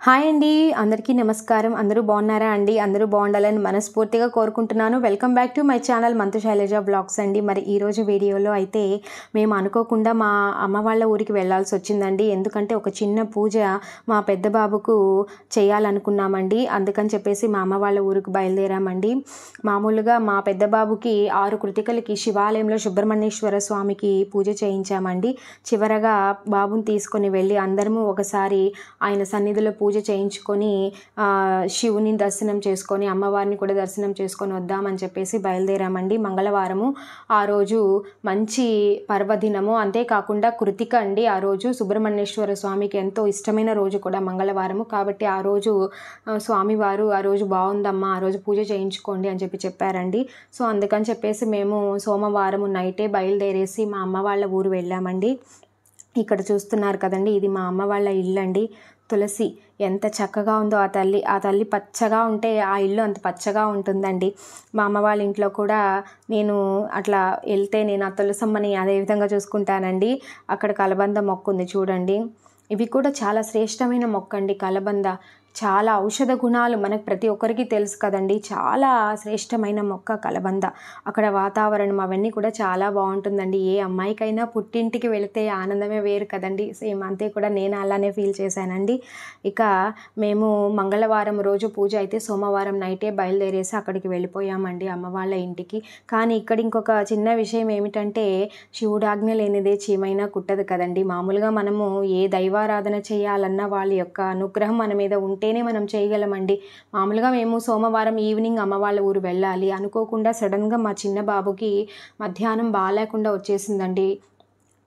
Hi అండి, అందరికీ నమస్కారం. అందరూ బాగున్నారా అండి? అందరూ బాగుండాలని మనస్ఫూర్తిగా కోరుకుంటున్నాను. Welcome back to my channel Manthu Sailaja blogs అండి. మరి ఈరోజు వీడియోలో అయితే మేము అనుకోకుండా మా అమ్మ వాళ్ళ ఊరికి వెళ్ళాల్సి వచ్చిందండి. ఎందుకంటే ఒక చిన్న పూజ మా పెద్ద బాబుకు చేయాలనుకున్నామండి. అందుకని చెప్పేసి మా అమ్మ వాళ్ళ ఊరికి బయలుదేరామండి. మామూలుగా మా పెద్ద బాబుకి 6 కృతికలకి శివాలయంలో సుబ్రహ్మణ్యేశ్వర స్వామికి పూజ చేయించామండి. చివరగా బాబుని తీసుకొని వెళ్ళి అందరము ఒకసారి ఆయన సన్నిధిలో పూజ చేయించుకొని శివుని దర్శనం చేసుకొని అమ్మవారిని కూడా దర్శనం చేసుకొని వద్దామని చెప్పేసి బయలుదేరామండి. మంగళవారము ఆ రోజు మంచి పర్వదినము, అంతేకాకుండా కృతిక అండి. ఆ రోజు సుబ్రహ్మణ్యేశ్వర స్వామికి ఎంతో ఇష్టమైన రోజు కూడా మంగళవారము కాబట్టి ఆ రోజు స్వామివారు ఆ రోజు బాగుందమ్మా, ఆ రోజు పూజ చేయించుకోండి అని చెప్పారండి. సో అందుకని చెప్పేసి మేము సోమవారం నైటే బయలుదేరేసి మా అమ్మ వాళ్ళ ఊరు వెళ్ళామండి. ఇక్కడ చూస్తున్నారు కదండి, ఇది మా అమ్మ వాళ్ళ ఇల్లు అండి. తులసి ఎంత చక్కగా ఉందో ఆ తల్లి పచ్చగా ఉంటే ఆ ఇల్లు అంత పచ్చగా ఉంటుందండి. మా అమ్మ వాళ్ళ ఇంట్లో కూడా నేను అట్లా వెళ్తే నేను ఆ తులసమ్మని అదే విధంగా చూసుకుంటానండి. అక్కడ కలబంద మొక్క ఉంది చూడండి. ఇవి కూడా చాలా శ్రేష్టమైన మొక్క అండి. కలబంద చాలా ఔషధ గుణాలు మనకు ప్రతి ఒక్కరికి తెలుసు కదండి. చాలా శ్రేష్టమైన మొక్క కలబంద. అక్కడ వాతావరణం అవన్నీ కూడా చాలా బాగుంటుందండి. ఏ అమ్మాయికైనా పుట్టింటికి వెళితే ఆనందమే వేరు కదండి. సేమ్ అంతే కూడా నేను అలానే ఫీల్ చేశానండి. ఇక మేము మంగళవారం రోజు పూజ అయితే సోమవారం నైటే బయలుదేరేసి అక్కడికి వెళ్ళిపోయామండి అమ్మ వాళ్ళ ఇంటికి. కానీ ఇక్కడ ఇంకొక చిన్న విషయం ఏమిటంటే, శివుడాజ్ఞ లేనిదే చీమైనా కుట్టదు కదండి. మామూలుగా మనము ఏ దైవారాధన చేయాలన్నా వాళ్ళ యొక్క అనుగ్రహం మన మీద ఉంటేనే మనం చేయగలమండి. మామూలుగా మేము సోమవారం ఈవినింగ్ అమ్మ వాళ్ళ ఊరు వెళ్ళాలి అనుకోకుండా సడన్గా మా చిన్న బాబుకి మధ్యాహ్నం బాగాలేకుండా వచ్చేసిందండి.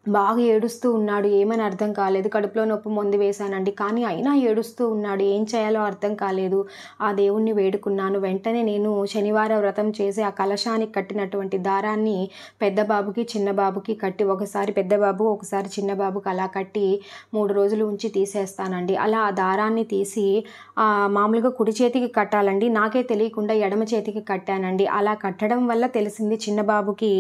బాగా ఏడుస్తూ ఉన్నాడు. ఏమని అర్థం కాలేదు. కడుపులో నొప్పి మందు వేశానండి, కానీ అయినా ఏడుస్తూ ఉన్నాడు. ఏం చేయాలో అర్థం కాలేదు. ఆ దేవుణ్ణి వేడుకున్నాను. వెంటనే నేను శనివారం వ్రతం చేసి ఆ కలశానికి కట్టినటువంటి దారాన్ని పెద్ద బాబుకి చిన్న బాబుకి కట్టి, ఒకసారి పెద్ద బాబు ఒకసారి చిన్న బాబుకి అలా కట్టి 3 రోజులు ఉంచి తీసేస్తానండి. అలా ఆ దారాన్ని తీసి మామూలుగా కుడి చేతికి కట్టాలండి. నాకే తెలియకుండా ఎడమ చేతికి కట్టానండి. అలా కట్టడం వల్ల తెలిసింది చిన్న బాబుకి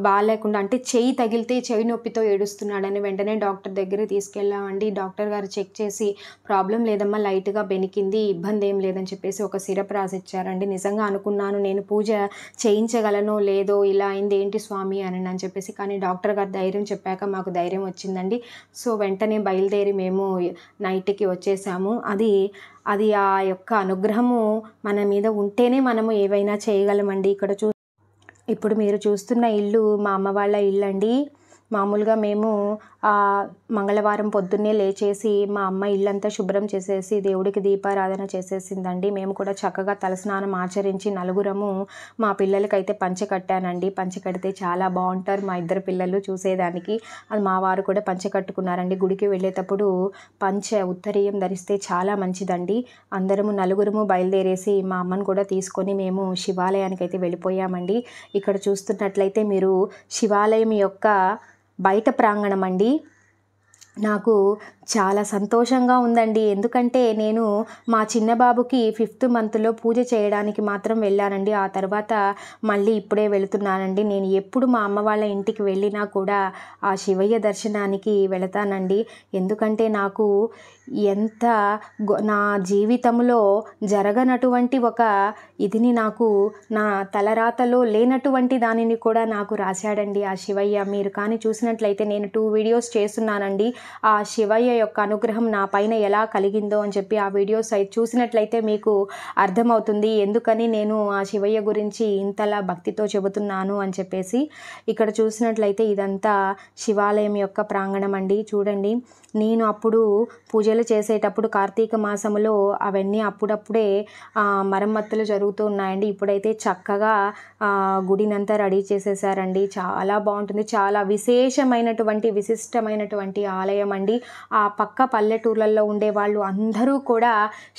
బాగాలేకుండా, అంటే చెయ్యి తగిలితే చెయ్యి నొప్పితో ఏడుస్తున్నాడని. వెంటనే డాక్టర్ దగ్గరికి తీసుకెళ్ళామండి. డాక్టర్ గారు చెక్ చేసి ప్రాబ్లం లేదమ్మా, లైట్గా బెనికింది, ఇబ్బంది ఏం లేదని చెప్పేసి ఒక సిరప్ రాసిచ్చారండి. నిజంగా అనుకున్నాను నేను పూజ చేయించగలనో లేదో, ఇలా అయింది ఏంటి స్వామి అని చెప్పేసి. కానీ డాక్టర్ గారు ధైర్యం చెప్పాక మాకు ధైర్యం వచ్చిందండి. సో వెంటనే బయలుదేరి మేము నైట్కి వచ్చేసాము. అది ఆ యొక్క అనుగ్రహము మన మీద ఉంటేనే మనము ఏవైనా చేయగలమండి. ఇప్పుడు మీరు చూస్తున్న ఇల్లు మా అమ్మ వాళ్ళ ఇల్లు అండి. మామూలుగా మేము మంగళవారం పొద్దున్నే లేచేసి మా అమ్మ ఇల్లంతా శుభ్రం చేసేసి దేవుడికి దీపారాధన చేసేసిందండి. మేము కూడా చక్కగా తలస్నానం ఆచరించి నలుగురము మా పిల్లలకైతే పంచె కట్టానండి. పంచె కడితే చాలా బాగుంటారు మా ఇద్దరు పిల్లలు చూసేదానికి. అది మా వారు కూడా పంచె కట్టుకున్నారండి. గుడికి వెళ్ళేటప్పుడు పంచె ఉత్తరీయం ధరిస్తే చాలా మంచిదండి. అందరము నలుగురము బయలుదేరేసి మా అమ్మను కూడా తీసుకొని మేము శివాలయానికి అయితే వెళ్ళిపోయామండి. ఇక్కడ చూస్తున్నట్లయితే మీరు శివాలయం యొక్క బయట ప్రాంగణం అండి. నాకు చాలా సంతోషంగా ఉందండి. ఎందుకంటే నేను మా చిన్న బాబుకి 5th మంత్లో పూజ చేయడానికి మాత్రం వెళ్ళానండి. ఆ తర్వాత మళ్ళీ ఇప్పుడే వెళుతున్నానండి. నేను ఎప్పుడు మా అమ్మ వాళ్ళ ఇంటికి వెళ్ళినా కూడా ఆ శివయ్య దర్శనానికి వెళతానండి. ఎందుకంటే నాకు నా జీవితంలో జరగనటువంటి ఒక ఇదిని నాకు నా తలరాతలో లేనటువంటి దానిని కూడా నాకు రాశాడండి ఆ శివయ్య. మీరు కానీ చూసినట్లయితే నేను 2 వీడియోస్ చేస్తున్నానండి. ఆ శివయ్య యొక్క అనుగ్రహం నా పైన ఎలా కలిగిందో అని చెప్పి ఆ వీడియోస్ చూసినట్లయితే మీకు అర్థమవుతుంది ఎందుకని నేను ఆ శివయ్య గురించి ఇంతలా భక్తితో చెబుతున్నాను అని చెప్పేసి. ఇక్కడ చూసినట్లయితే ఇదంతా శివాలయం యొక్క ప్రాంగణం అండి. చూడండి, నేను అప్పుడు పూజలు చేసేటప్పుడు కార్తీక మాసములో అవన్నీ అప్పుడప్పుడే మరమ్మతులు జరుగుతూ ఉన్నాయండి. ఇప్పుడైతే చక్కగా గుడినంతా రెడీ చేసేసారండి. చాలా బాగుంటుంది. చాలా విశిష్టమైనటువంటి ఆలయం అండి. ఆ పక్క పల్లెటూర్లలో ఉండే వాళ్ళు అందరూ కూడా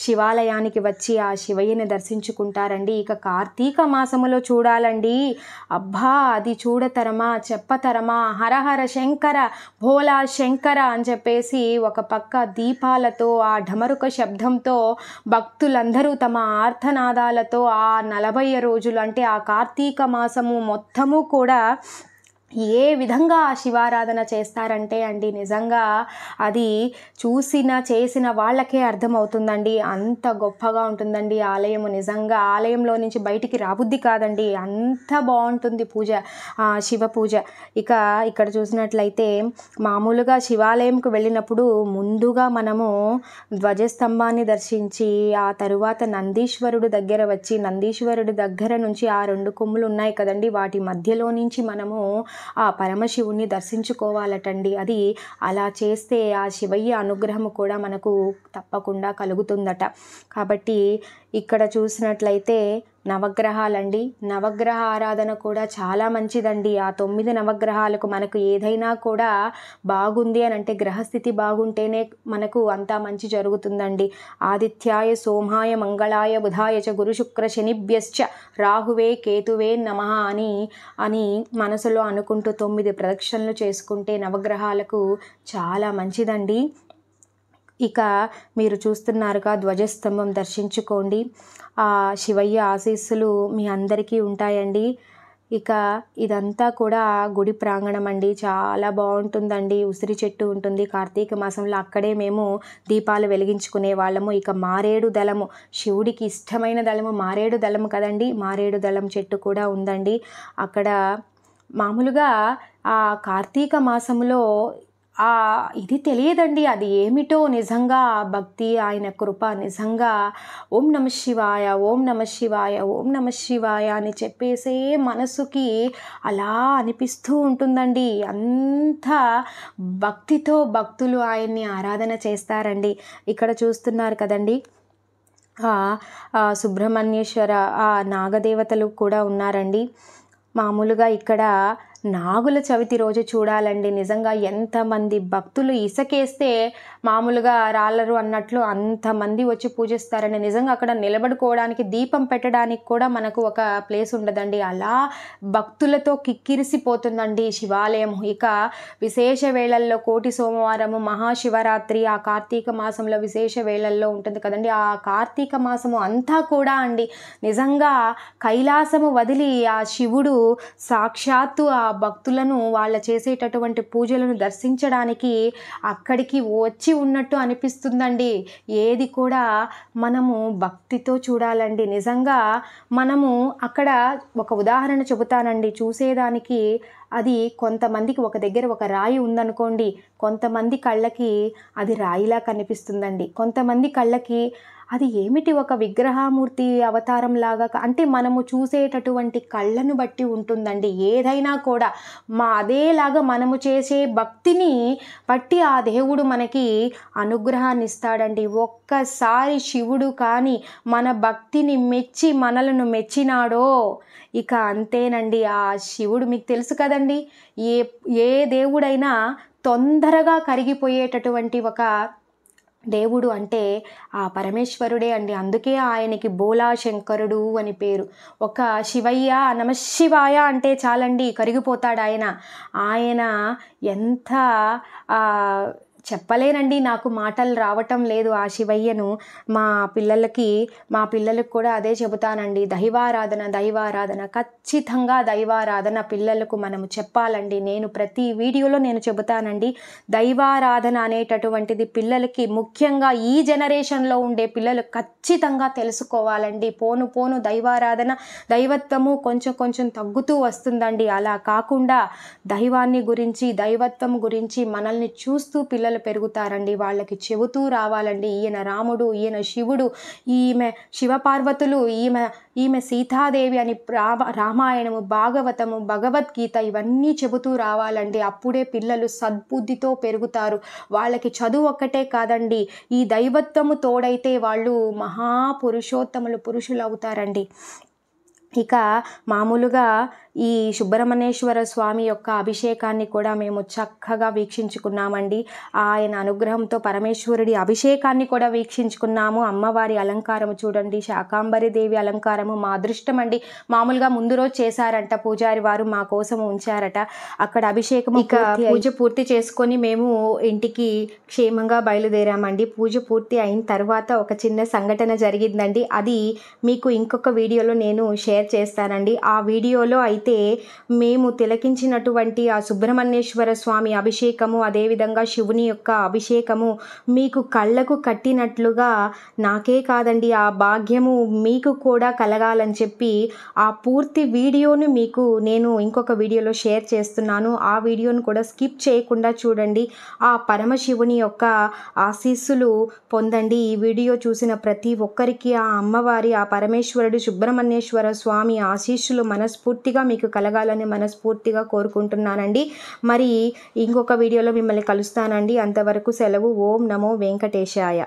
శివాలయానికి వచ్చి ఆ శివయ్యని దర్శించుకుంటారండి. ఇక కార్తీక మాసములో చూడాలండి, అబ్బా అది చూడతరమా చెప్పతరమా. హరహర శంకర భోలా శంకర అని చెప్పేసి ఒక పక్క దీపాలతో ఆ ఢమరుక శబ్దంతో భక్తులందరూ తమ ఆర్తనాదాలతో ఆ 40 రోజులు అంటే ఆ కార్తీక మాసము మొత్తము కూడా ఏ విధంగా శివారాధన చేస్తారంటే అండి నిజంగా అది చేసిన వాళ్ళకే అర్థమవుతుందండి. అంత గొప్పగా ఉంటుందండి ఆలయము. నిజంగా ఆలయంలో నుంచి బయటికి రాబుద్ది కాదండి, అంత బాగుంటుంది పూజ, శివ పూజ. ఇక్కడ చూసినట్లయితే మామూలుగా శివాలయంకు వెళ్ళినప్పుడు ముందుగా మనము ధ్వజస్తంభాన్ని దర్శించి ఆ తరువాత నందీశ్వరుడు దగ్గర వచ్చి నందీశ్వరుడి దగ్గర నుంచి ఆ 2 కొమ్ములు ఉన్నాయి కదండి, వాటి మధ్యలో నుంచి మనము ఆ పరమశివుణ్ణి దర్శించుకోవాలటండి. అది అలా చేస్తే ఆ శివయ్య అనుగ్రహము కూడా మనకు తప్పకుండా కలుగుతుందట. కాబట్టి ఇక్కడ చూసినట్లయితే నవగ్రహాలండి, నవగ్రహ ఆరాధన కూడా చాలా మంచిదండి. ఆ 9 నవగ్రహాలకు మనకు ఏదైనా కూడా బాగుంది అని అంటే గ్రహస్థితి బాగుంటేనే మనకు అంతా మంచి జరుగుతుందండి. ఆదిత్యాయ సోమాయ మంగళాయ బుధాయ చ గురు శుక్ర శనిభ్యశ్చ రాహువే కేతువే నమః అని మనసులో అనుకుంటూ 9 ప్రదక్షిణలు చేసుకుంటే నవగ్రహాలకు చాలా మంచిదండి. మీరు చూస్తున్నారుగా ధ్వజస్తంభం దర్శించుకోండి. ఆ శివయ్య ఆశీస్సులు మీ అందరికీ ఉంటాయండి. ఇదంతా కూడా గుడి ప్రాంగణం అండి, చాలా బాగుంటుందండి. ఉసిరి చెట్టు ఉంటుంది. కార్తీక మాసంలో అక్కడే మేము దీపాలు వెలిగించుకునే వాళ్ళము. మారేడు దళము, శివుడికి ఇష్టమైన దళము మారేడు దళము కదండి, మారేడు దళం చెట్టు కూడా ఉందండి అక్కడ. మామూలుగా ఆ కార్తీక మాసంలో ఇది తెలియదండి, అది ఏమిటో నిజంగా భక్తి, ఆయన కృప నిజంగా. ఓం నమ శివాయ, ఓం నమ శివాయ, ఓం నమ శివాయ అని చెప్పేసే మనసుకి అలా అనిపిస్తూ ఉంటుందండి. అంత భక్తితో భక్తులు ఆయన్ని ఆరాధన చేస్తారండి. ఇక్కడ చూస్తున్నారు కదండి సుబ్రహ్మణ్యేశ్వర నాగదేవతలు కూడా ఉన్నారండి. మామూలుగా ఇక్కడ నాగుల చవితి రోజు చూడాలండి, నిజంగా ఎంతమంది భక్తులు ఇసకేస్తే మామూలుగా రాళ్ళరు అన్నట్లు అంతమంది వచ్చి పూజిస్తారండి. నిజంగా అక్కడ నిలబడుకోవడానికి దీపం పెట్టడానికి కూడా మనకు ఒక ప్లేస్ ఉండదండి, అలా భక్తులతో కిక్కిరిసిపోతుందండి శివాలయం. విశేష వేళల్లో కోటి సోమవారము, మహాశివరాత్రి, ఆ కార్తీక మాసంలో విశేష వేళల్లో ఉంటుంది కదండి. ఆ కార్తీక మాసము అంతా కూడా అండి నిజంగా కైలాసము వదిలి ఆ శివుడు సాక్షాత్తు ఆ భక్తులను వాళ్ళ చేసేటటువంటి పూజలను దర్శించడానికి అక్కడికి వచ్చి ఉన్నట్టు అనిపిస్తుందండి. ఏది కూడా మనము భక్తితో చూడాలండి. నిజంగా మనము అక్కడ ఒక ఉదాహరణ చెబుతానండి చూసేదానికి. అది కొంతమందికి ఒక దగ్గర ఒక రాయి ఉందనుకోండి, కొంతమంది కళ్ళకి అది రాయిలా కనిపిస్తుందండి, కొంతమంది కళ్ళకి అది ఏమిటి ఒక విగ్రహమూర్తి అవతారం లాగా, అంటే మనము చూసేటటువంటి కళ్ళను బట్టి ఉంటుందండి ఏదైనా కూడా. అదేలాగా మనము చేసే భక్తిని బట్టి ఆ దేవుడు మనకి అనుగ్రహాన్ని ఇస్తాడండి. ఒక్కసారి శివుడు కానీ మన భక్తిని మెచ్చి మనలను మెచ్చినాడో అంతేనండి. ఆ శివుడు మీకు తెలుసు కదండి, ఏ దేవుడైనా తొందరగా కరిగిపోయేటటువంటి ఒక దేవుడు అంటే ఆ పరమేశ్వరుడే అండి. అందుకే ఆయనకి బోలా శంకరుడు అని పేరు. ఒక శివయ్య నమశివాయ అంటే చాలండి, కరిగిపోతాడు ఆయన. ఎంత చెప్పలేనండి, నాకు మాటలు రావటం లేదు ఆ శివయ్యను. మా పిల్లలకు కూడా అదే చెబుతానండి, దైవారాధన, ఖచ్చితంగా దైవారాధన పిల్లలకు మనము చెప్పాలండి. నేను ప్రతి వీడియోలో చెబుతానండి, దైవారాధన అనేటటువంటిది పిల్లలకి, ముఖ్యంగా ఈ జనరేషన్లో ఉండే పిల్లలు ఖచ్చితంగా తెలుసుకోవాలండి. పోను దైవారాధన, దైవత్వము కొంచెం తగ్గుతూ వస్తుందండి. అలా కాకుండా దైవాన్ని గురించి, దైవత్వం గురించి మనల్ని చూస్తూ పిల్లలు పెరుగుతారండి. వాళ్ళకి చెబుతూ రావాలండి, ఈయన రాముడు, ఈయన శివుడు, ఈమె శివపార్వతులు, ఈమె సీతాదేవి అని రామాయణము, భాగవతము, భగవద్గీత ఇవన్నీ చెబుతూ రావాలండి. అప్పుడే పిల్లలు సద్బుద్ధితో పెరుగుతారు. వాళ్ళకి చదువు ఒక్కటే కాదండి, ఈ దైవత్వము తోడైతే వాళ్ళు పురుషులు అవుతారండి. మామూలుగా ఈ సుబ్రహ్మణ్యేశ్వర స్వామి యొక్క అభిషేకాన్ని కూడా మేము చక్కగా వీక్షించుకున్నామండి. ఆయన అనుగ్రహంతో పరమేశ్వరుడి అభిషేకాన్ని కూడా వీక్షించుకున్నాము. అమ్మవారి అలంకారము చూడండి, శాకాంబరి దేవి అలంకారము మా అదృష్టం అండి. మామూలుగా ముందు రోజు చేశారంట పూజారి వారు, మా కోసం ఉంచారట అక్కడ అభిషేకం. పూజ పూర్తి చేసుకొని మేము ఇంటికి క్షేమంగా బయలుదేరామండి. పూజ పూర్తి అయిన తర్వాత ఒక చిన్న సంఘటన జరిగిందండి. అది మీకు ఇంకొక వీడియోలో నేను షేర్ చేస్తానండి. ఆ వీడియోలో అయితే అయితే మేము తిలకించినటువంటి ఆ సుబ్రహ్మణ్యేశ్వర స్వామి అభిషేకము, అదేవిధంగా శివుని యొక్క అభిషేకము మీకు కళ్ళకు కట్టినట్లుగా నాకే కాదండి ఆ భాగ్యము మీకు కూడా కలగాలని చెప్పి ఆ పూర్తి వీడియోను మీకు నేను ఇంకొక వీడియోలో షేర్ చేస్తున్నాను. ఆ వీడియోను కూడా స్కిప్ చేయకుండా చూడండి. ఆ పరమశివుని యొక్క ఆశీస్సులు పొందండి. ఈ వీడియో చూసిన ప్రతి ఒక్కరికి ఆ అమ్మవారి, ఆ పరమేశ్వరుడు సుబ్రహ్మణ్యేశ్వర స్వామి ఆశీస్సులు మనస్ఫూర్తిగా మీకు కలగాలని మనస్ఫూర్తిగా కోరుకుంటున్నానండి. మరి ఇంకొక వీడియోలో మిమ్మల్ని కలుస్తానండి. అంతవరకు సెలవు. ఓం నమో వెంకటేశాయ.